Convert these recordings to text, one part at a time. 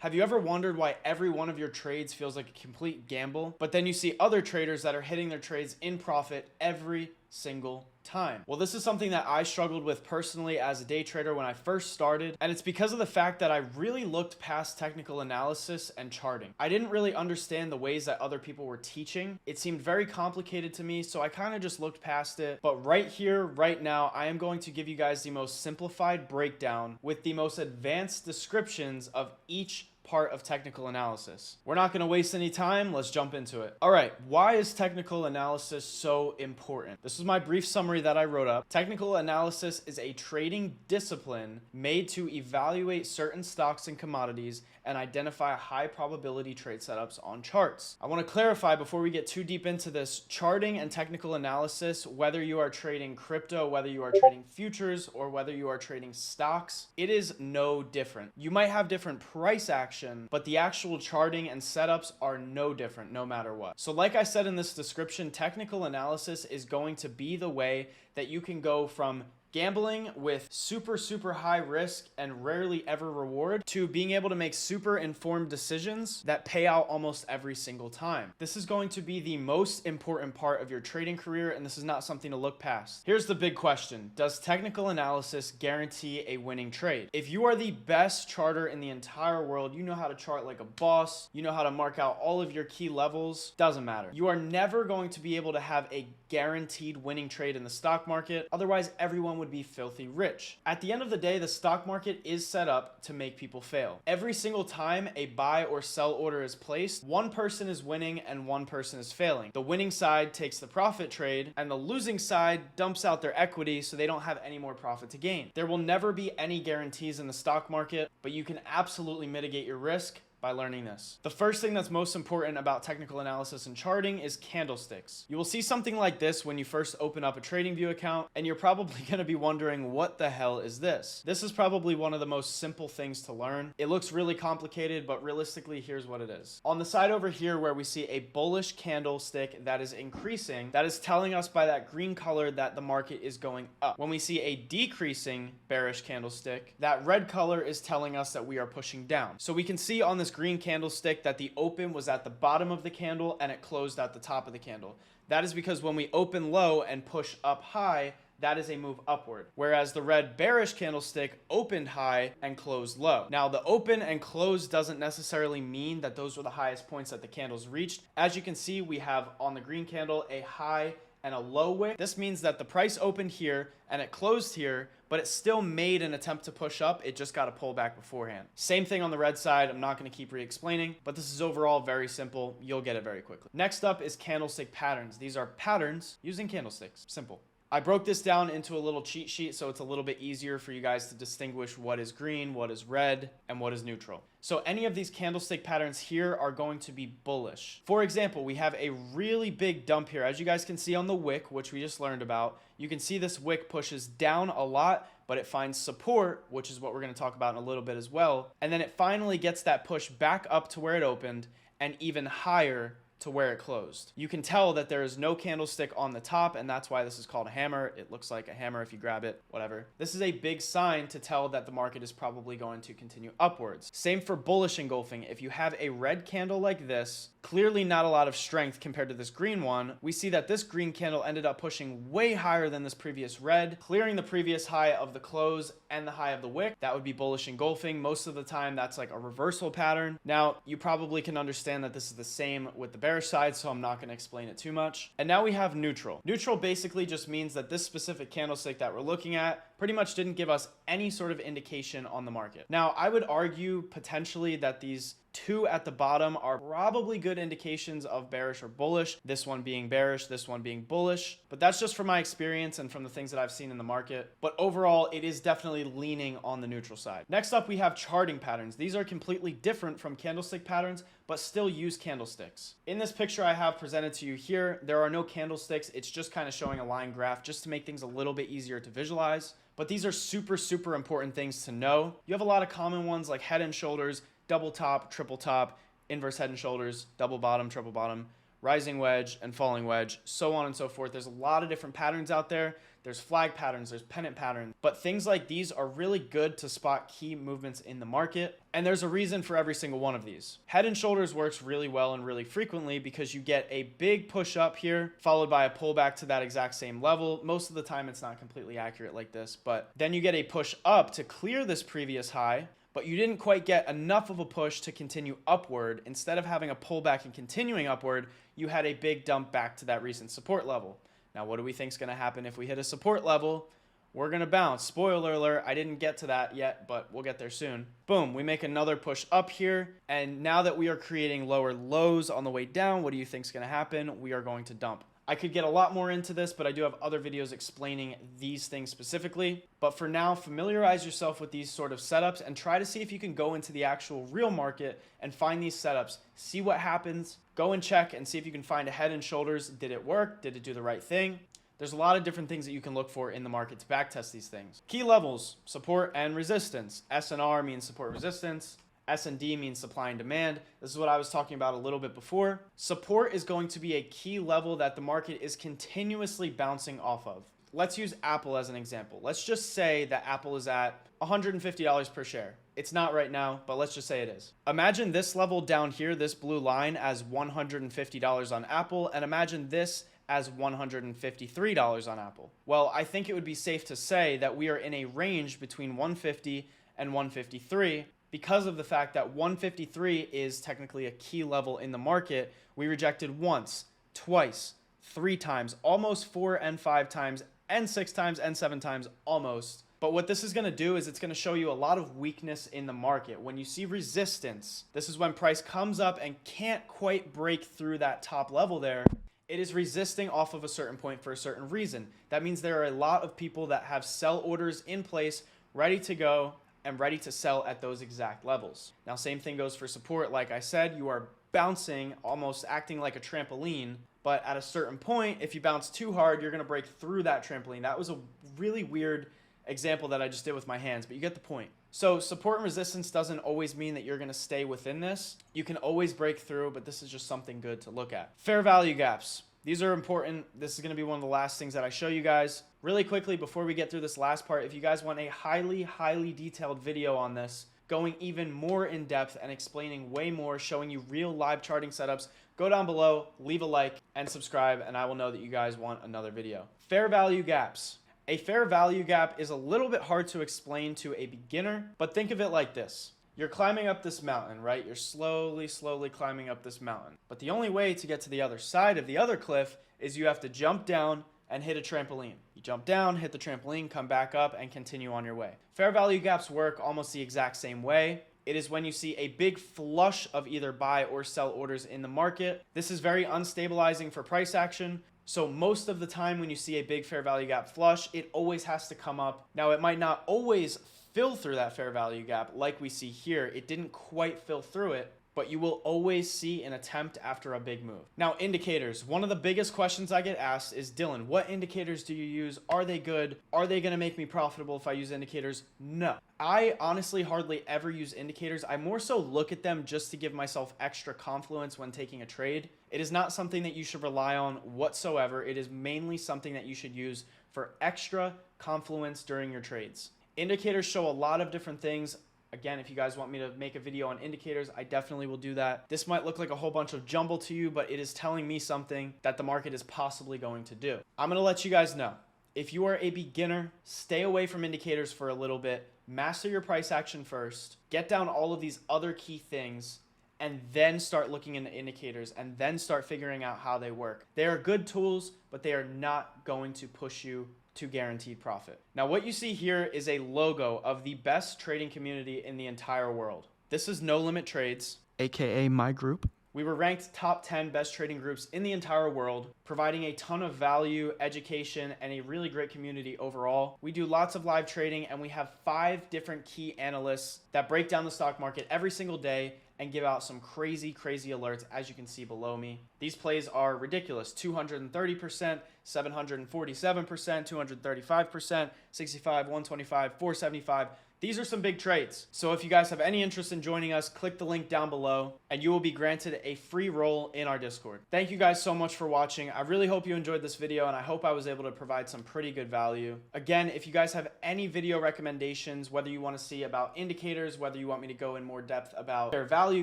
Have you ever wondered why every one of your trades feels like a complete gamble, but then you see other traders that are hitting their trades in profit every single time? Well, this is something that I struggled with personally as a day trader when I first started, and it's because of the fact that I really looked past technical analysis and charting. I didn't really understand the ways that other people were teaching. It seemed very complicated to me, so I kind of just looked past it. But right here, right now, I am going to give you guys the most simplified breakdown with the most advanced descriptions of each part of technical analysis. We're not going to waste any time. Let's jump into it. All right, why is technical analysis so important? This is my brief summary that I wrote up. Technical analysis is a trading discipline made to evaluate certain stocks and commodities and identify high probability trade setups on charts. I want to clarify before we get too deep into this, charting and technical analysis, whether you are trading crypto, whether you are trading futures, or whether you are trading stocks, it is no different. You might have different price action, but the actual charting and setups are no different no matter what. So like I said in this description, technical analysis is going to be the way that you can go from gambling with super high risk and rarely ever reward to being able to make super informed decisions that pay out almost every single time. This is going to be the most important part of your trading career, and this is not something to look past. Here's the big question. Does technical analysis guarantee a winning trade? If you are the best charter in the entire world, you know how to chart like a boss, you know how to mark out all of your key levels, doesn't matter. You are never going to be able to have a guaranteed winning trade in the stock market. Otherwise, everyone would be filthy rich. At the end of the day, the stock market is set up to make people fail. Every single time a buy or sell order is placed, one person is winning and one person is failing. The winning side takes the profit trade and the losing side dumps out their equity so they don't have any more profit to gain. There will never be any guarantees in the stock market, but you can absolutely mitigate your risk by learning this. The first thing that's most important about technical analysis and charting is candlesticks. You will see something like this when you first open up a TradingView account, and you're probably going to be wondering, what the hell is this? This is probably one of the most simple things to learn. It looks really complicated, but realistically, here's what it is. On the side over here where we see a bullish candlestick that is increasing, that is telling us by that green color that the market is going up. When we see a decreasing bearish candlestick, that red color is telling us that we are pushing down. So we can see on this green candlestick that the open was at the bottom of the candle and it closed at the top of the candle. That is because when we open low and push up high, that is a move upward. Whereas the red bearish candlestick opened high and closed low. Now the open and close doesn't necessarily mean that those were the highest points that the candles reached. As you can see, we have on the green candle a high and a low wick. This means that the price opened here and it closed here, but it still made an attempt to push up. It just got to pull back beforehand. Same thing on the red side. I'm not going to keep re-explaining, but this is overall very simple. You'll get it very quickly. Next up is candlestick patterns. These are patterns using candlesticks. Simple. I broke this down into a little cheat sheet so it's a little bit easier for you guys to distinguish what is green, what is red, and what is neutral. So any of these candlestick patterns here are going to be bullish. For example, we have a really big dump here. As you guys can see on the wick, which we just learned about, you can see this wick pushes down a lot, but it finds support, which is what we're going to talk about in a little bit as well. And then it finally gets that push back up to where it opened and even higher to where it closed. You can tell that there is no candlestick on the top, and that's why this is called a hammer. It looks like a hammer if you grab it, whatever. This is a big sign to tell that the market is probably going to continue upwards. Same for bullish engulfing. If you have a red candle like this, clearly not a lot of strength compared to this green one, we see that this green candle ended up pushing way higher than this previous red, clearing the previous high of the close and the high of the wick. That would be bullish engulfing. Most of the time, that's like a reversal pattern. Now, you probably can understand that this is the same with the bearish side, so I'm not going to explain it too much. And now we have neutral. Neutral basically just means that this specific candlestick that we're looking at pretty much didn't give us any sort of indication on the market. Now, I would argue potentially that these two at the bottom are probably good indications of bearish or bullish. This one being bearish, this one being bullish. But that's just from my experience and from the things that I've seen in the market. But overall, it is definitely leaning on the neutral side. Next up, we have charting patterns. These are completely different from candlestick patterns, but still use candlesticks. In this picture I have presented to you here, there are no candlesticks. It's just kind of showing a line graph just to make things a little bit easier to visualize. But these are super important things to know. You have a lot of common ones like head and shoulders, double top, triple top, inverse head and shoulders, double bottom, triple bottom, rising wedge, and falling wedge, so on and so forth. There's a lot of different patterns out there. there's flag patterns, there's pennant patterns, but things like these are really good to spot key movements in the market. And there's a reason for every single one of these. Head and shoulders works really well and really frequently because you get a big push up here, followed by a pullback to that exact same level. Most of the time it's not completely accurate like this, but then you get a push up to clear this previous high, but you didn't quite get enough of a push to continue upward. Instead of having a pullback and continuing upward, you had a big dump back to that recent support level. Now, what do we think is going to happen if we hit a support level? We're going to bounce. Spoiler alert, I didn't get to that yet, but we'll get there soon. Boom, we make another push up here. And now that we are creating lower lows on the way down, what do you think is going to happen? We are going to dump. I could get a lot more into this, but I do have other videos explaining these things specifically. But for now, familiarize yourself with these sort of setups and try to see if you can go into the actual real market and find these setups. See what happens. Go and check and see if you can find a head and shoulders. Did it work? Did it do the right thing? There's a lot of different things that you can look for in the market to backtest these things. Key levels, support and resistance. S&R means support resistance. S&D means supply and demand. This is what I was talking about a little bit before. Support is going to be a key level that the market is continuously bouncing off of. Let's use Apple as an example. Let's just say that Apple is at $150 per share. It's not right now, but let's just say it is. Imagine this level down here, this blue line, as $150 on Apple, and imagine this as $153 on Apple. Well, I think it would be safe to say that we are in a range between 150 and 153 because of the fact that 153 is technically a key level in the market. We rejected once, twice, 3 times, almost 4 and 5 times, and 6 times, and 7 times, almost. But what this is going to do is it's going to show you a lot of weakness in the market. When you see resistance, this is when price comes up and can't quite break through that top level there. It is resisting off of a certain point for a certain reason. That means there are a lot of people that have sell orders in place, ready to go, and ready to sell at those exact levels. Now, same thing goes for support. Like I said, you are bouncing, almost acting like a trampoline, but at a certain point, if you bounce too hard, you're going to break through that trampoline. That was a really weird example that I just did with my hands, but you get the point. So support and resistance doesn't always mean that you're going to stay within this. You can always break through, but this is just something good to look at. Fair value gaps. These are important. This is going to be one of the last things that I show you guys. Really quickly, before we get through this last part, if you guys want a highly detailed video on this, going even more in depth and explaining way more, showing you real live charting setups, go down below, leave a like, and subscribe, and I will know that you guys want another video. Fair value gaps. A fair value gap is a little bit hard to explain to a beginner, but think of it like this. You're climbing up this mountain, right? You're slowly climbing up this mountain. But the only way to get to the other side of the other cliff is you have to jump down and hit a trampoline. You jump down, hit the trampoline, come back up, and continue on your way. Fair value gaps work almost the exact same way. It is when you see a big flush of either buy or sell orders in the market. This is very unstabilizing for price action. So most of the time when you see a big fair value gap flush, it always has to come up. Now, it might not always fill through that fair value gap like we see here. It didn't quite fill through it, but you will always see an attempt after a big move. Now, indicators. One of the biggest questions I get asked is, Dylan, what indicators do you use? Are they good? Are they going to make me profitable if I use indicators? No. I honestly hardly ever use indicators. I more so look at them just to give myself extra confluence when taking a trade. It is not something that you should rely on whatsoever. It is mainly something that you should use for extra confluence during your trades. Indicators show a lot of different things. Again, if you guys want me to make a video on indicators, I definitely will do that. This might look like a whole bunch of jumble to you, but it is telling me something that the market is possibly going to do. I'm going to let you guys know. If you are a beginner, stay away from indicators for a little bit. Master your price action first. Get down all of these other key things, and then start looking into indicators, and then start figuring out how they work. They are good tools, but they are not going to push you to guaranteed profit. Now, what you see here is a logo of the best trading community in the entire world. This is No Limit Trades, aka my group. We were ranked top 10 best trading groups in the entire world, providing a ton of value, education, and a really great community overall. We do lots of live trading, and we have 5 different key analysts that break down the stock market every single day and give out some crazy alerts, as you can see below me. These plays are ridiculous. 230%, 747%, 235%, 65, 125, 475. These are some big trades. So if you guys have any interest in joining us, click the link down below and you will be granted a free role in our Discord. Thank you guys so much for watching. I really hope you enjoyed this video and I hope I was able to provide some pretty good value. Again, if you guys have any video recommendations, whether you want to see about indicators, whether you want me to go in more depth about their value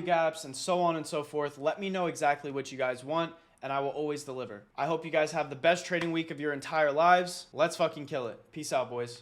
gaps and so on and so forth, let me know exactly what you guys want and I will always deliver. I hope you guys have the best trading week of your entire lives. Let's fucking kill it. Peace out, boys.